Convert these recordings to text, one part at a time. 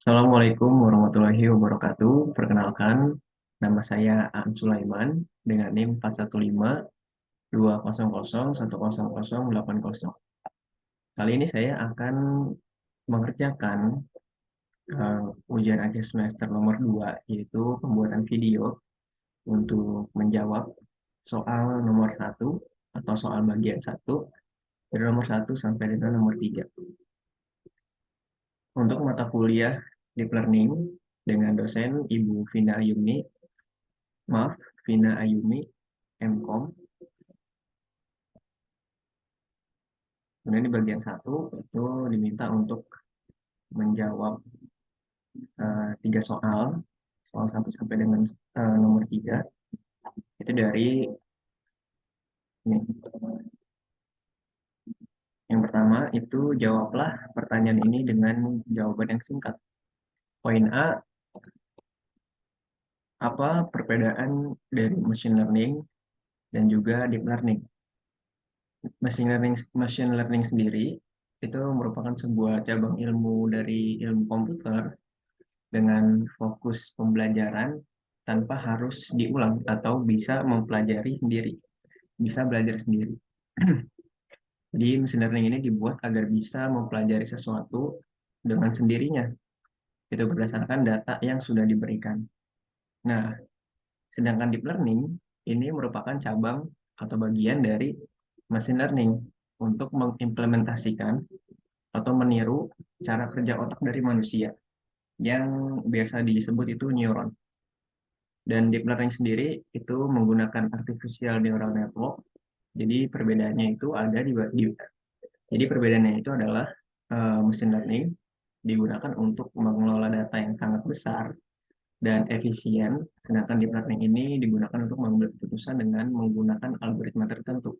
Assalamualaikum warahmatullahi wabarakatuh. Perkenalkan, nama saya Aan Sulaiman dengan NIM 415 200 1080. Kali ini saya akan mengerjakan ujian akhir semester nomor 2, yaitu pembuatan video untuk menjawab soal nomor 1 atau soal bagian 1 dari nomor 1 sampai dengan nomor 3. Untuk mata kuliah Deep Learning dengan dosen Ibu Vina Ayumi, MKOM. Kemudian di bagian 1 itu diminta untuk menjawab 3 soal, soal 1 sampai dengan nomor 3. Itu dari ini. Yang pertama itu jawablah pertanyaan ini dengan jawaban yang singkat. Poin A, apa perbedaan dari machine learning dan juga deep learning? Machine learning sendiri itu merupakan sebuah cabang ilmu dari ilmu komputer dengan fokus pembelajaran tanpa harus diulang atau bisa mempelajari sendiri, bisa belajar sendiri. Jadi machine learning ini dibuat agar bisa mempelajari sesuatu dengan sendirinya, itu berdasarkan data yang sudah diberikan. Nah, sedangkan deep learning ini merupakan cabang atau bagian dari machine learning untuk mengimplementasikan atau meniru cara kerja otak dari manusia yang biasa disebut itu neuron. Dan deep learning sendiri itu menggunakan artificial neural network. Jadi perbedaannya itu ada jadi perbedaannya itu adalah machine learning digunakan untuk mengelola data yang sangat besar dan efisien, sedangkan deep learning ini digunakan untuk mengambil keputusan dengan menggunakan algoritma tertentu.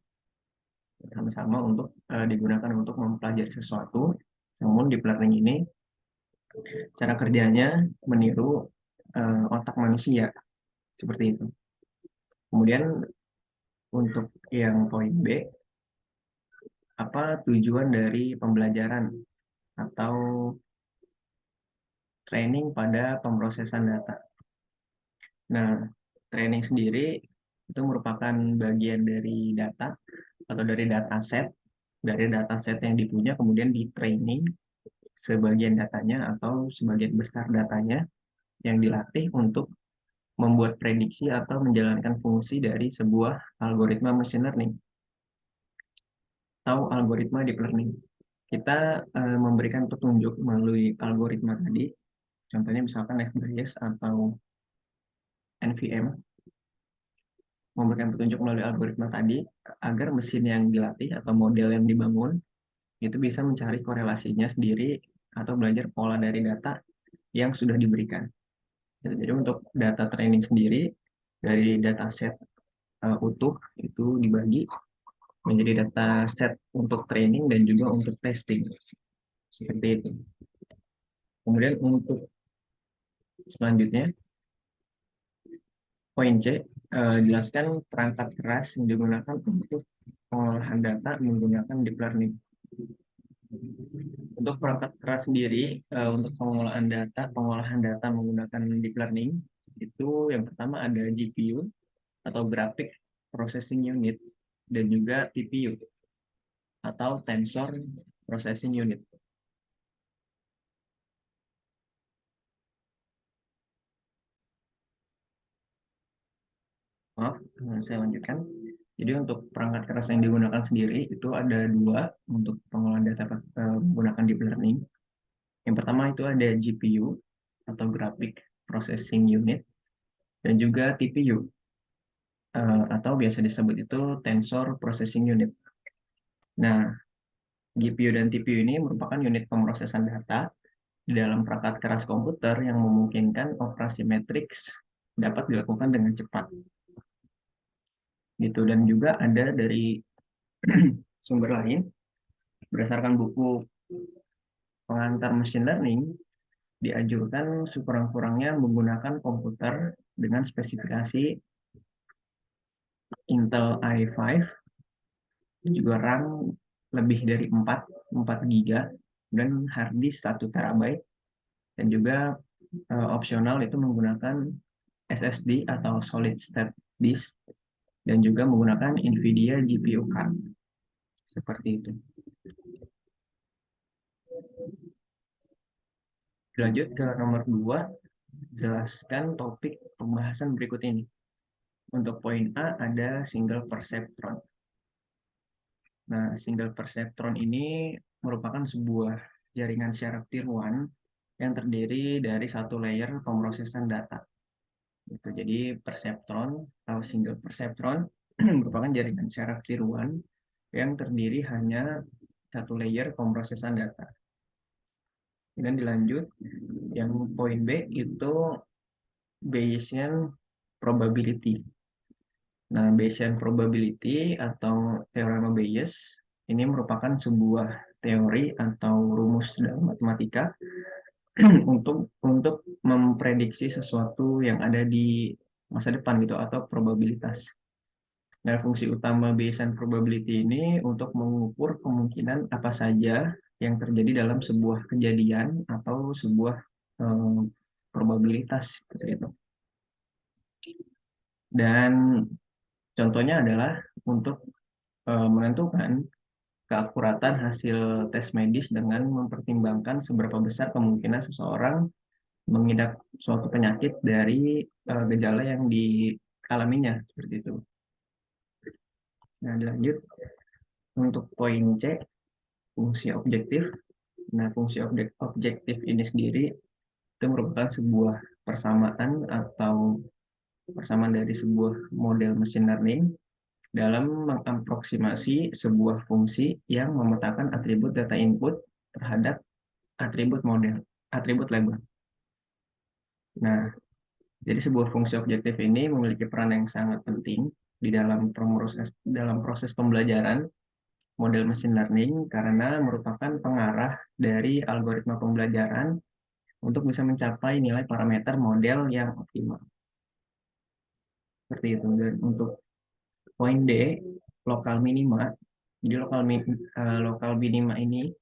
Sama-sama untuk digunakan untuk mempelajari sesuatu, namun deep learning ini cara kerjanya meniru otak manusia seperti itu. Kemudian untuk yang poin B, apa tujuan dari pembelajaran atau training pada pemrosesan data? Nah, training sendiri itu merupakan bagian dari data atau dari dataset yang dipunya kemudian di training sebagian datanya atau sebagian besar datanya yang dilatih untuk membuat prediksi atau menjalankan fungsi dari sebuah algoritma machine learning atau algoritma deep learning. Kita memberikan petunjuk melalui algoritma tadi, contohnya misalkan FBayes atau NVM, memberikan petunjuk melalui algoritma tadi agar mesin yang dilatih atau model yang dibangun itu bisa mencari korelasinya sendiri atau belajar pola dari data yang sudah diberikan. Jadi untuk data training sendiri dari dataset utuh itu dibagi menjadi dataset untuk training dan juga untuk testing. Seperti itu. Kemudian untuk selanjutnya, poin C, jelaskan perangkat keras yang digunakan untuk pengolahan data menggunakan deep learning. Untuk perangkat keras sendiri, untuk pengolahan data menggunakan deep learning, itu yang pertama ada GPU atau Graphic Processing Unit dan juga TPU atau Tensor Processing Unit. Maaf, saya lanjutkan. Jadi untuk perangkat keras yang digunakan sendiri itu ada dua untuk pengolahan data menggunakan deep learning. Yang pertama itu ada GPU atau Graphic Processing Unit dan juga TPU atau biasa disebut itu Tensor Processing Unit. Nah, GPU dan TPU ini merupakan unit pemrosesan data di dalam perangkat keras komputer yang memungkinkan operasi matriks dapat dilakukan dengan cepat. Gitu. Dan juga ada dari sumber lain, berdasarkan buku pengantar machine learning, dianjurkan sekurang-kurangnya menggunakan komputer dengan spesifikasi Intel i5, juga RAM lebih dari 4 GB, dan hard disk 1 TB, Dan juga opsional itu menggunakan SSD atau solid state disk, dan juga menggunakan NVIDIA GPU card. Seperti itu. Lanjut ke nomor 2, jelaskan topik pembahasan berikut ini. Untuk poin A ada single perceptron. Nah, single perceptron ini merupakan sebuah jaringan syarat tier 1 yang terdiri dari satu layer pemrosesan data. Gitu. Jadi perceptron atau single perceptron merupakan jaringan syarat tier 1 yang terdiri hanya satu layer pemrosesan data. Kemudian dilanjut, yang poin B itu Bayesian probability. Nah, Bayesian probability atau teorema Bayes ini merupakan sebuah teori atau rumus dalam matematika untuk memprediksi sesuatu yang ada di masa depan gitu, atau probabilitas. Nah, fungsi utama Bayesian probability ini untuk mengukur kemungkinan apa saja yang terjadi dalam sebuah kejadian atau sebuah probabilitas seperti itu. Dan contohnya adalah untuk menentukan keakuratan hasil tes medis dengan mempertimbangkan seberapa besar kemungkinan seseorang mengidap suatu penyakit dari gejala yang dialaminya, seperti itu. Nah, dilanjut untuk poin C, fungsi objektif. Nah, fungsi objektif ini sendiri itu merupakan sebuah persamaan atau persamaan dari sebuah model machine learning dalam mengaproksimasi sebuah fungsi yang memetakan atribut data input terhadap atribut label. Nah, jadi sebuah fungsi objektif ini memiliki peran yang sangat penting di dalam proses pembelajaran model machine learning karena merupakan pengarah dari algoritma pembelajaran untuk bisa mencapai nilai parameter model yang optimal. Seperti itu. Dan untuk poin D, lokal minima. Jadi lokal minima ini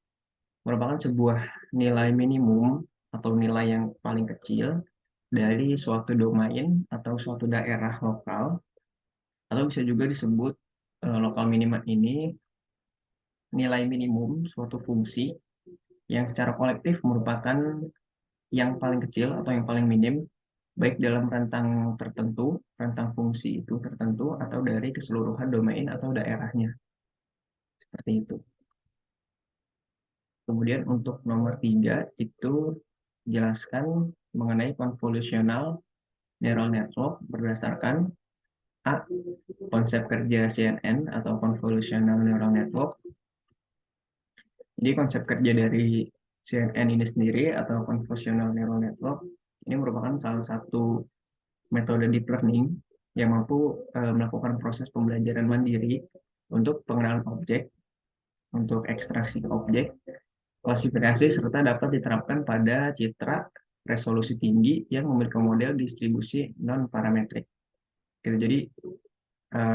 merupakan sebuah nilai minimum atau nilai yang paling kecil dari suatu domain atau suatu daerah lokal, atau bisa juga disebut lokal minima ini nilai minimum suatu fungsi yang secara kolektif merupakan yang paling kecil atau yang paling minim, baik dalam rentang tertentu, rentang fungsi itu tertentu, atau dari keseluruhan domain atau daerahnya. Seperti itu. Kemudian untuk nomor 3 itu jelaskan mengenai convolutional neural network berdasarkan A. Konsep kerja CNN atau convolutional neural network. Jadi konsep kerja dari CNN ini sendiri atau convolutional neural network ini merupakan salah satu metode deep learning yang mampu melakukan proses pembelajaran mandiri untuk pengenalan objek, untuk ekstraksi objek, klasifikasi, serta dapat diterapkan pada citra resolusi tinggi yang memiliki model distribusi non-parametrik. Gitu. Jadi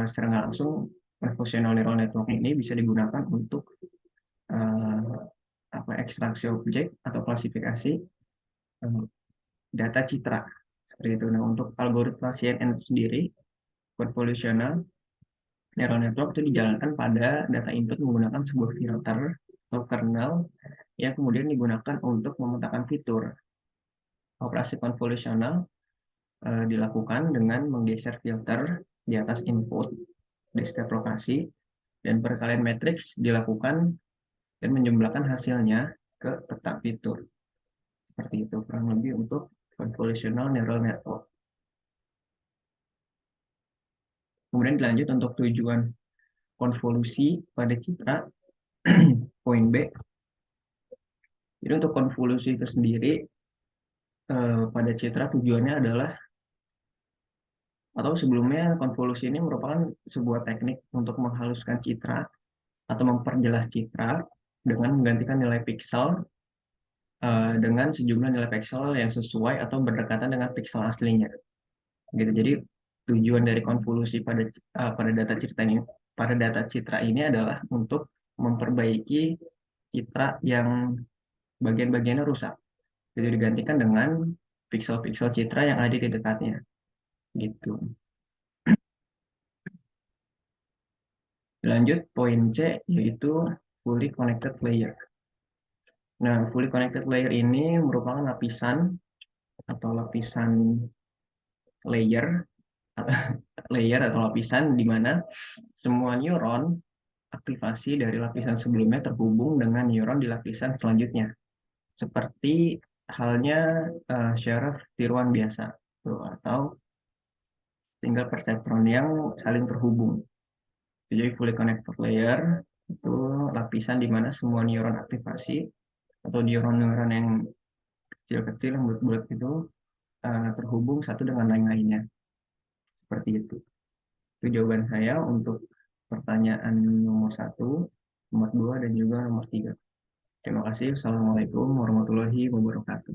secara langsung convolutional neural network ini bisa digunakan untuk ekstraksi objek atau klasifikasi data citra. Seperti itu. Nah, untuk algoritma CNN sendiri, convolutional neural network itu dijalankan pada data input menggunakan sebuah filter atau kernel yang kemudian digunakan untuk memetakan fitur. Operasi konvolusional dilakukan dengan menggeser filter di atas input di setiap lokasi, dan perkalian matriks dilakukan dan menjumlahkan hasilnya ke peta fitur. Seperti itu kurang lebih untuk convolutional neural network. Kemudian dilanjut untuk tujuan konvolusi pada citra, poin B. Jadi untuk konvolusi itu sendiri pada citra tujuannya adalah, atau sebelumnya konvolusi ini merupakan sebuah teknik untuk menghaluskan citra atau memperjelas citra dengan menggantikan nilai piksel dengan sejumlah nilai piksel yang sesuai atau berdekatan dengan piksel aslinya. Gitu. Jadi tujuan dari konvolusi pada data citra ini adalah untuk memperbaiki citra yang bagian-bagiannya rusak. itu digantikan dengan piksel-piksel citra yang ada di dekatnya, gitu. Lanjut poin C, yaitu fully connected layer. Nah, fully connected layer ini merupakan lapisan atau lapisan layer layer atau lapisan di mana semua neuron aktivasi dari lapisan sebelumnya terhubung dengan neuron di lapisan selanjutnya. Seperti halnya syaraf tiruan biasa tuh, atau single perceptron yang saling terhubung. Jadi fully connected layer itu lapisan di mana semua neuron aktivasi atau neuron-neuron yang kecil-kecil yang bulat-bulat itu terhubung satu dengan lain-lainnya. Seperti itu. Itu jawaban saya untuk pertanyaan nomor 1, nomor 2, dan juga nomor 3. Terima kasih. Assalamualaikum warahmatullahi wabarakatuh.